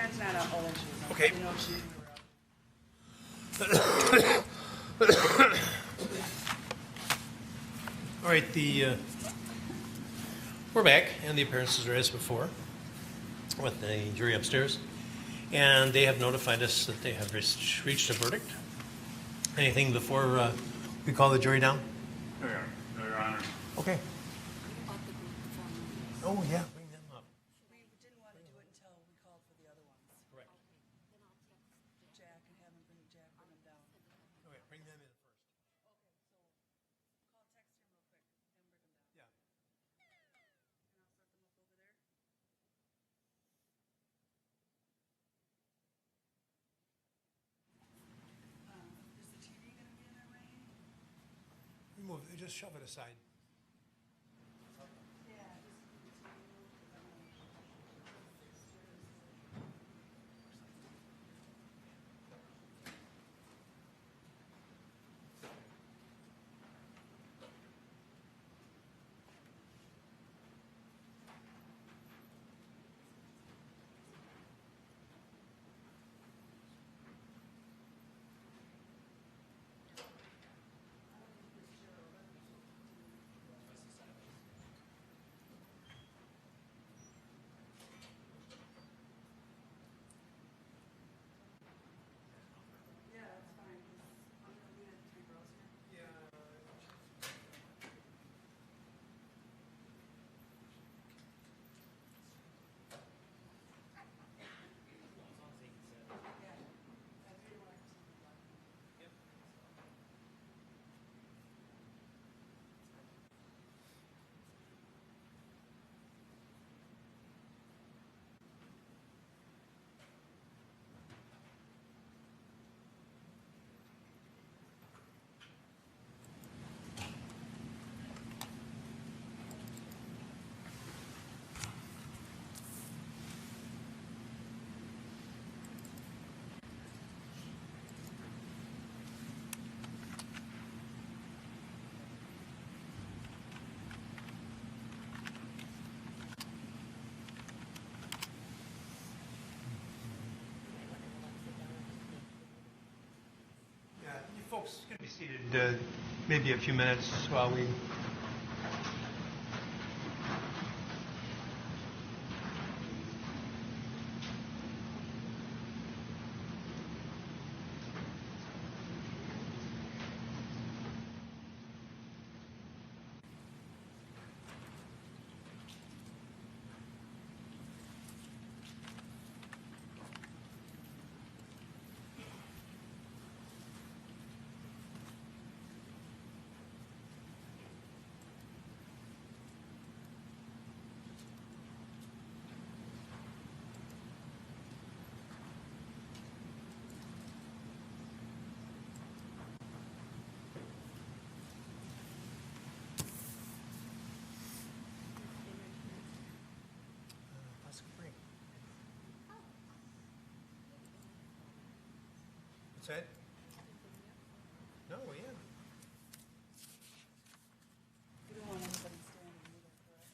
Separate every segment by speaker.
Speaker 1: Karen's not up. Oh, there she is.
Speaker 2: Okay.
Speaker 1: I didn't know if she knew
Speaker 2: All right, we're back, and the appearances are as before with the jury upstairs, and they have notified us that they have reached a verdict. Anything before we call the jury down?
Speaker 3: No, Your Honor.
Speaker 2: Okay. Oh, yeah, bring them up.
Speaker 1: We didn't want to do it until we called for the other ones.
Speaker 2: Correct.
Speaker 1: Jack and have him bring Jack, bring him down.
Speaker 2: Okay, bring them in first.
Speaker 1: Call, text him real quick and bring him down.
Speaker 2: Yeah.
Speaker 1: And I'll set them up over there. Is the TV going to be in there, Rain?
Speaker 2: Remove it, just shove it aside.
Speaker 1: Yeah, that's fine. 'Cause I'm going to leave it at my browser.
Speaker 2: Yeah, you folks can be seated maybe a few minutes while we... What's that? No, yeah.
Speaker 1: You don't want anybody standing either, correct?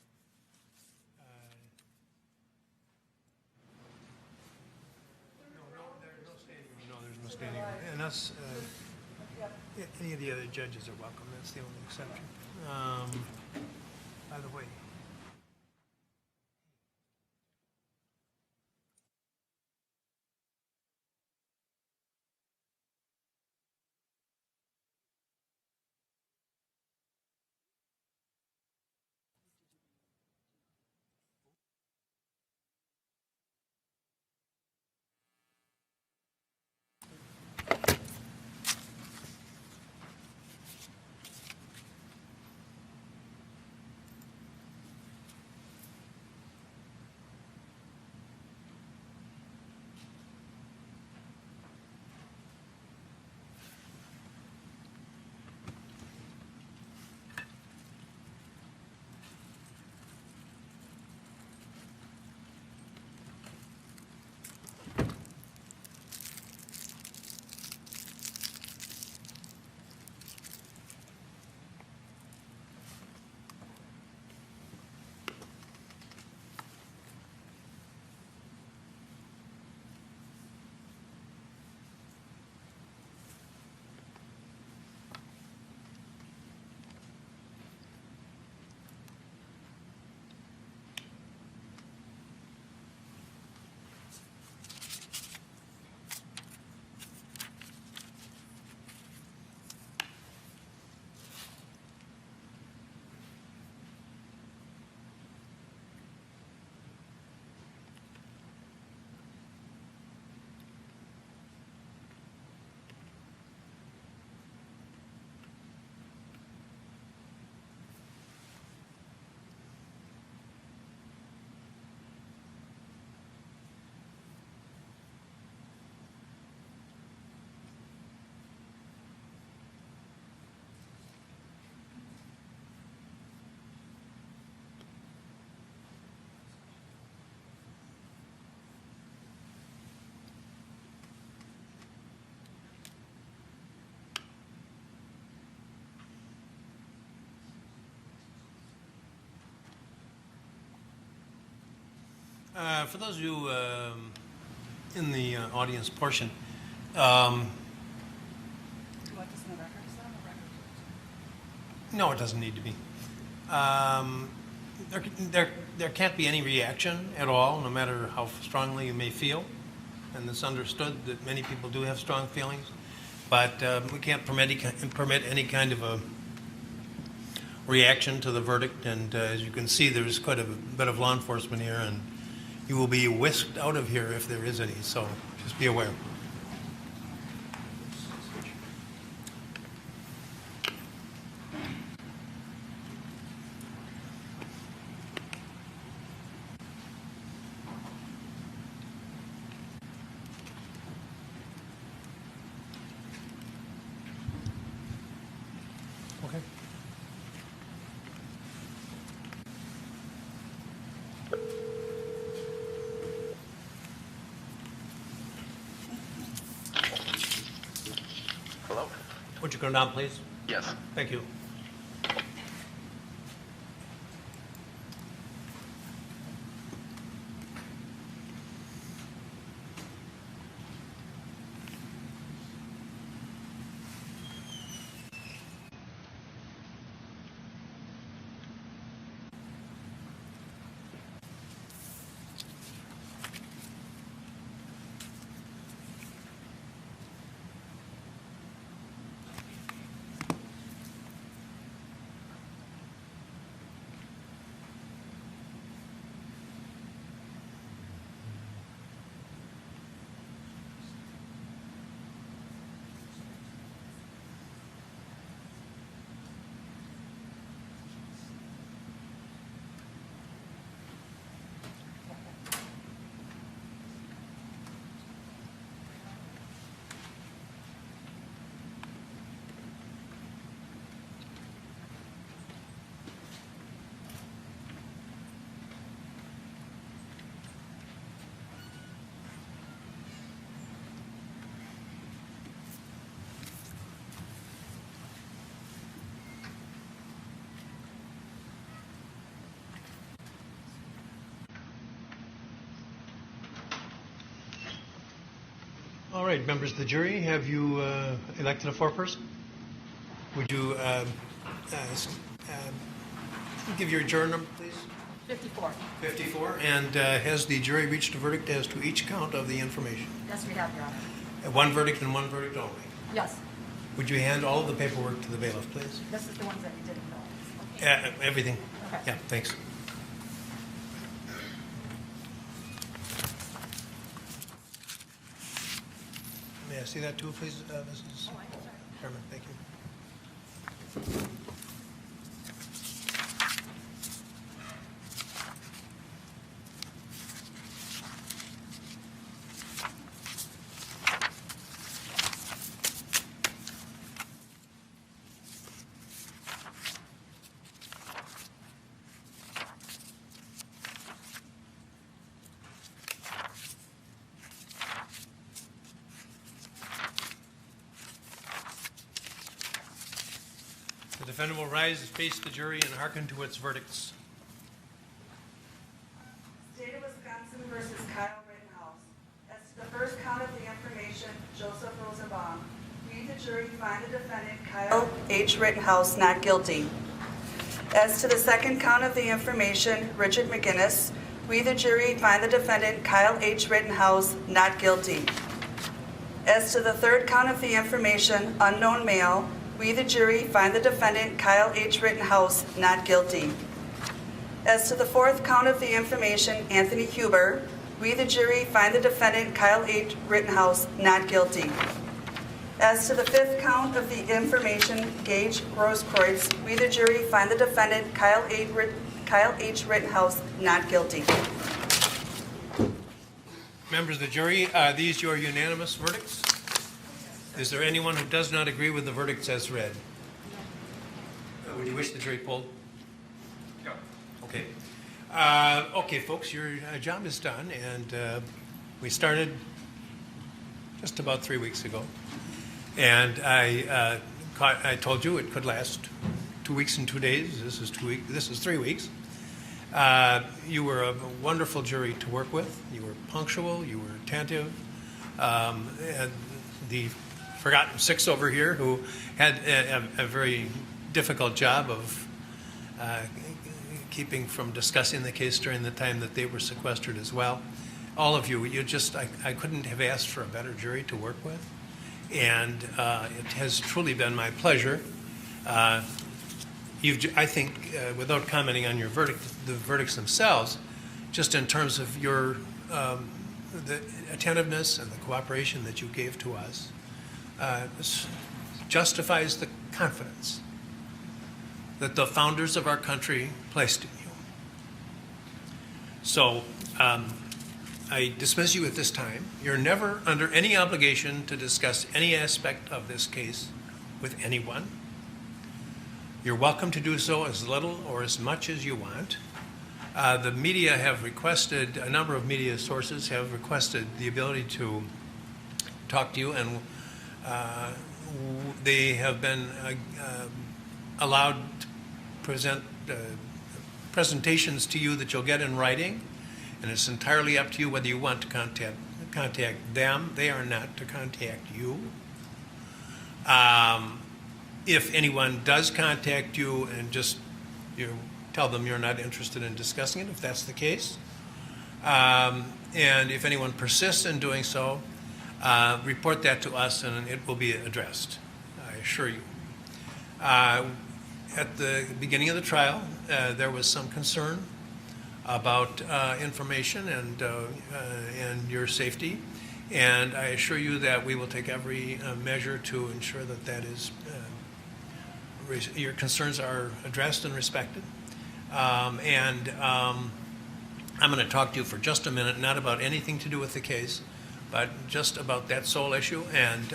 Speaker 2: There's no standing room. No, there's no standing room. And us, any of the other judges are welcome. That's the only exception. By the way, For those of you in the audience portion,
Speaker 1: You want this in the record, Sam, or record?
Speaker 2: no, it doesn't need to be. There can't be any reaction at all, no matter how strongly you may feel. And it's understood that many people do have strong feelings. But we can't permit any kind of a reaction to the verdict. And as you can see, there's quite a bit of law enforcement here, and you will be whisked out of here if there is any. So just be aware. Okay.
Speaker 4: Hello?
Speaker 2: Would you come down, please?
Speaker 4: Yes.
Speaker 2: Thank you. All right, members of the jury, have you elected a foreperson? Would you give your juror number, please?
Speaker 1: 54.
Speaker 2: 54. And has the jury reached a verdict as to each count of the information?
Speaker 1: Yes, we have, Your Honor.
Speaker 2: One verdict and one verdict only.
Speaker 1: Yes.
Speaker 2: Would you hand all of the paperwork to the bailiff, please?
Speaker 1: This is the ones that we didn't know.
Speaker 2: Everything.
Speaker 1: Okay.
Speaker 2: Yeah, thanks. May I see that too, please, Mrs. Chairman? Thank you. The defendant will rise, face the jury, and hearken to its verdicts.
Speaker 5: State of Wisconsin versus Kyle Rittenhouse. As to the first count of the information, Joseph Rosenbaum. We, the jury, find the defendant Kyle H. Rittenhouse not guilty. As to the second count of the information, Richard McGinnis. We, the jury, find the defendant Kyle H. Rittenhouse not guilty. As to the third count of the information, unknown male. We, the jury, find the defendant Kyle H. Rittenhouse not guilty. As to the fourth count of the information, Anthony Huber, we, the jury, find the defendant Kyle H. Rittenhouse not guilty. As to the fifth count of the information, Gage Grosskreutz, we, the jury, find the defendant Kyle H. Rittenhouse not guilty.
Speaker 2: Members of the jury, are these your unanimous verdicts? Is there anyone who does not agree with the verdicts as read? Would you wish the jury polled?
Speaker 3: No.
Speaker 2: Okay. Okay, folks, your job is done, and we started just about 3 weeks ago. And I told you it could last 2 weeks and 2 days. This is 3 weeks. You were a wonderful jury to work with. You were punctual. You were attentive. And the forgotten six over here who had a very difficult job of keeping from discussing the case during the time that they were sequestered as well. All of you, I couldn't have asked for a better jury to work with. And it has truly been my pleasure. I think, without commenting on your verdict, the verdicts themselves, just in terms of your the attentiveness and the cooperation that you gave to us, justifies the confidence that the founders of our country placed in you. So I dismiss you at this time. You're never under any obligation to discuss any aspect of this case with anyone. You're welcome to do so as little or as much as you want. The media have requested, a number of media sources have requested the ability to talk to you, and they have been allowed to present presentations to you that you'll get in writing, and it's entirely up to you whether you want to contact them. They are not to contact you. If anyone does contact you and just tell them you're not interested in discussing it, if that's the case. And if anyone persists in doing so, report that to us and it will be addressed, I assure you. At the beginning of the trial, there was some concern about information and your safety, and I assure you that we will take every measure to ensure that that is your concerns are addressed and respected. I'm going to talk to you for just a minute, not about anything to do with the case, but just about that sole issue. And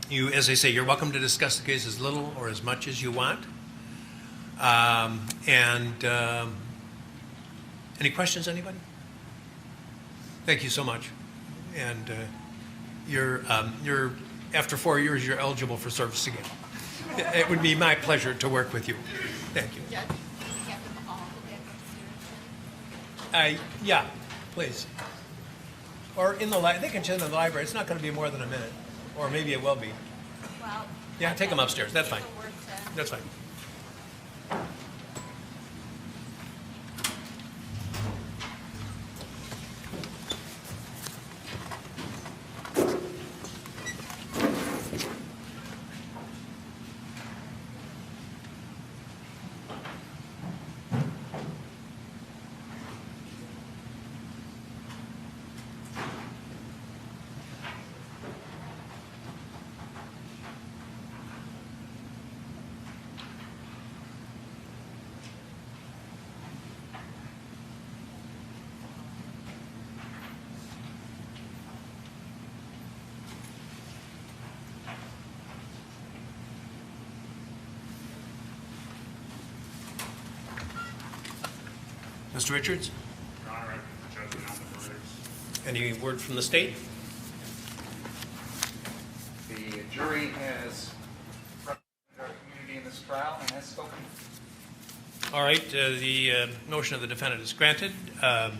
Speaker 2: you, as I say, you're welcome to discuss the case as little or as much as you want. Any questions, anybody? Thank you so much. And you're after 4 years, you're eligible for service again. It would be my pleasure to work with you. Thank you.
Speaker 1: Judge, you have them all go back upstairs.
Speaker 2: Yeah, please. Or in the they can sit in the library. It's not going to be more than a minute, or maybe it will be.
Speaker 1: Well,
Speaker 2: Yeah, take them upstairs. That's fine.
Speaker 1: it's a word to-
Speaker 2: That's fine. Mr. Richards,
Speaker 3: Your Honor, I judgment on the verdicts.
Speaker 2: any word from the state?
Speaker 4: The jury has represented our community in this trial and has spoken.
Speaker 2: All right, the motion of the defendant is granted. The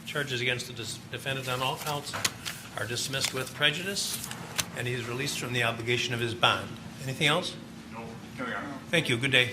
Speaker 2: charges against the defendant on all counts are dismissed with prejudice, and he is released from the obligation of his bond. Anything else?
Speaker 3: No, Your Honor.
Speaker 2: Thank you. Good day.